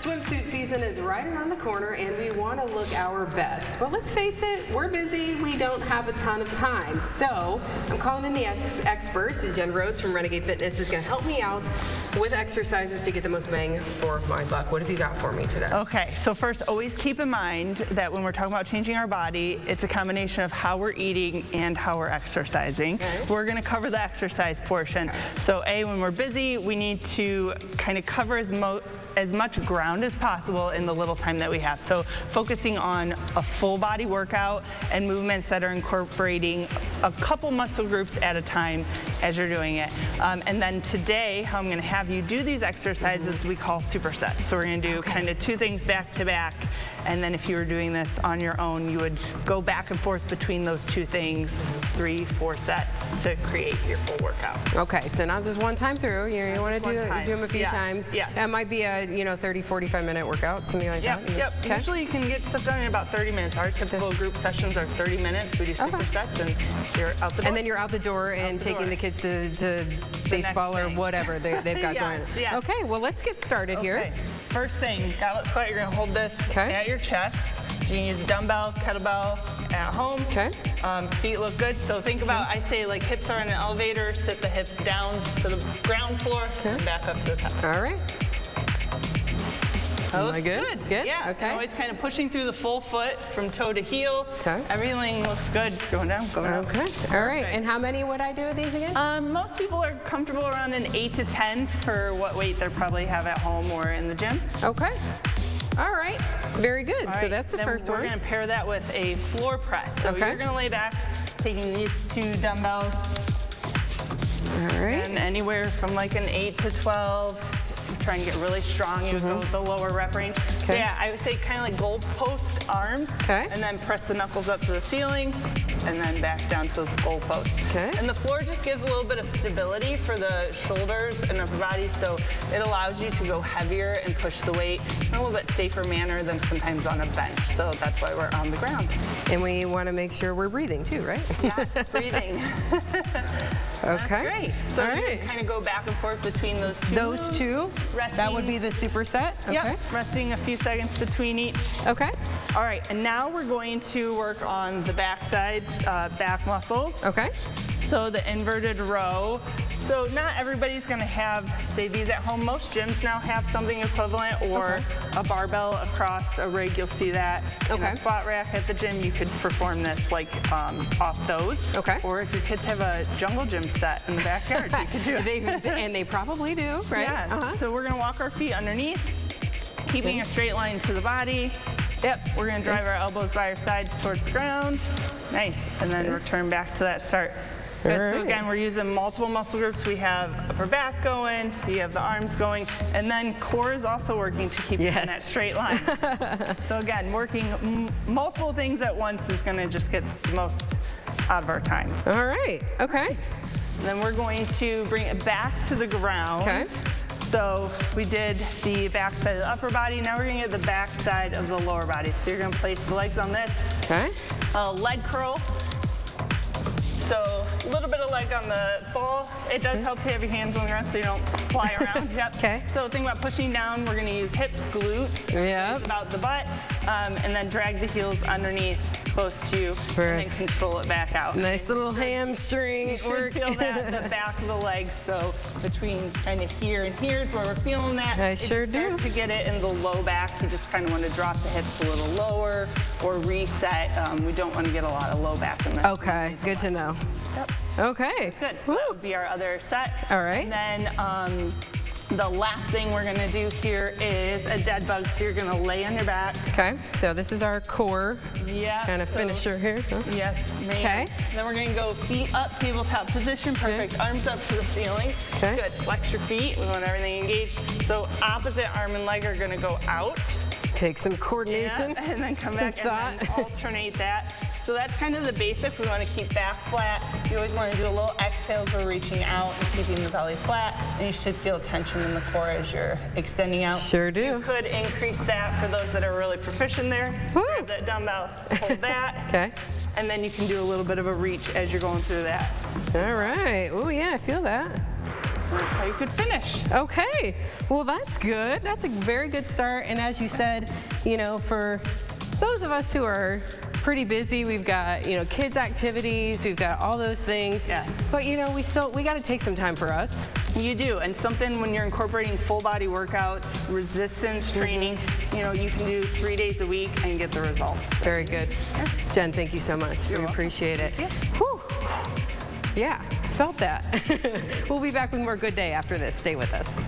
Swimsuit season is right around the corner and we want to look our best. But let's face it, we're busy, we don't have a ton of time. So I'm calling in the experts. Jen Rhoades from Renegade Fitness is going to help me out with exercises to get the most bang for my buck. What have you got for me today? Okay, so first, always keep in mind that when we're talking about changing our body, it's a combination of how we're eating and how we're exercising. Okay. We're going to cover the exercise portion. Okay. So when we're busy, we need to kind of cover as much ground as possible in the little time that we have. So focusing on a full body workout and movements that are incorporating a couple muscle groups at a time as you're doing it. And then today, how I'm going to have you do these exercises we call supersets. So we're going to do kind of 2 things back to back. And then if you were doing this on your own, you would go back and forth between those 2 things, 3, 4 sets to create your full workout. Okay, so not just one time through. You want to do them a few times. Yes. That might be a 30, 45-minute workout, something like that. Yep. Okay. Usually you can get stuff done in about 30 minutes. Our typical group sessions are 30 minutes. We do supersets and you're out the door. And then you're out the door and taking the kids to baseball or whatever they've got going on. Yes. Okay, well, let's get started here. First thing, Goblet squat, you're going to hold this at your chest. So you can use dumbbell, kettlebell at home. Okay. Feet look good. So think about, I say like hips are in an elevator, sit the hips down to the ground floor and back up to the top. All right. That looks good. Good? Yeah. Okay. Always kind of pushing through the full foot from toe to heel. Okay. Everything looks good. Going down, going up. Okay. All right. And how many would I do of these again? Most people are comfortable around an 8 to 10 for what weight they probably have at home or in the gym. Okay. All right. Very good. All So right. that's the first one. We're going to pair that with a floor press. So you're going to lay back, taking these 2 dumbbells. All right. And anywhere from like an 8 to 12. Try and get really strong. You go with the lower rep range. Okay. So yeah, I would say kind of like goalpost arms. Okay. And then press the knuckles up to the ceiling and then back down to those goalposts. Okay. And the floor just gives a little bit of stability for the shoulders and upper body, so it allows you to go heavier and push the weight in a little bit safer manner than sometimes on a bench. So that's why we're on the ground. And we want to make sure we're breathing too, right? Yes, breathing. Okay. That's great. So you can kind of go back and forth between those 2. Those 2? Resting. That would be the superset? Okay. Yep, resting a few seconds between each. Okay. All right, and now we're going to work on the backside, back muscles. Okay. So the inverted row. So not everybody's going to have, say, these at home. Most gyms now have something equivalent, or a barbell across a rig. You'll see that in a squat rack at the gym. You could perform this like off those. Okay. Or if your kids have a jungle gym set in the backyard, you could do it. And they probably do, right? Yeah. So we're going to walk our feet underneath, keeping a straight line to the body. Yep, we're going to drive our elbows by our sides towards the ground. Nice. And then return back to that start. Good. So again, we're using multiple muscle groups. We have upper back going, we have the arms going, and then core is also working to keep in that straight line. So again, working multiple things at once is going to just get the most out of our time. All right. Okay. And then we're going to bring it back to the ground. Okay. So we did the back side of the upper body. Now we're going to get the back side of the lower body. So you're going to place the legs on this. Okay. Leg curl. So a little bit of leg on the ball. It does help to have your hands on the ground so you don't fly around. Yep. Okay. So think about pushing down. We're going to use hips, glutes. Yep. About the butt. And then drag the heels underneath, close to you, and then control it back out. Nice little hamstring you should feel that, the back of the legs. So between kind of here and here is where we're feeling that. I sure do. To get it in the low back, you just kind of want to drop the hips a little lower or reset. We don't want to get a lot of low back in this. Okay, good to know. Yep. Okay. Good. So that would be our other set. All right. And then the last thing we're going to do here is a dead bug. So you're going to lay on your back. Okay. So this is our core kind of finisher here. Huh? Yes, ma'am. Okay. Then we're going to go feet up, tabletop position. Perfect. Arms up to the ceiling. Okay. Good. Flex your feet. We want everything engaged. So opposite arm and leg are going to go out. Take some coordination. Yeah, and then come back and then alternate that. So that's kind of the basic. We want to keep back flat. You always want to do a little exhale as we're reaching out and keeping the belly flat. And you should feel tension in the core as you're extending out. Sure do. You could increase that for those that are really proficient there. Grab that dumbbell, hold that. Okay. And then you can do a little bit of a reach as you're going through that. All right. Oh, yeah, I feel that. that's how you could finish. Okay, well that's good. That's a very good start. And as you said, you know, for those of us who are pretty busy, we've got, you know, kids activities, we've got all those things. Yes. But you know, we got to take some time for us. You do, and something when you're incorporating full body workouts, resistance training, you know, you can do 3 days a week and get the results. Very good. Jen, thank you so much. We appreciate it. Yeah. Whew. Yeah, felt that. We'll be back with more Good Day after this. Stay with us.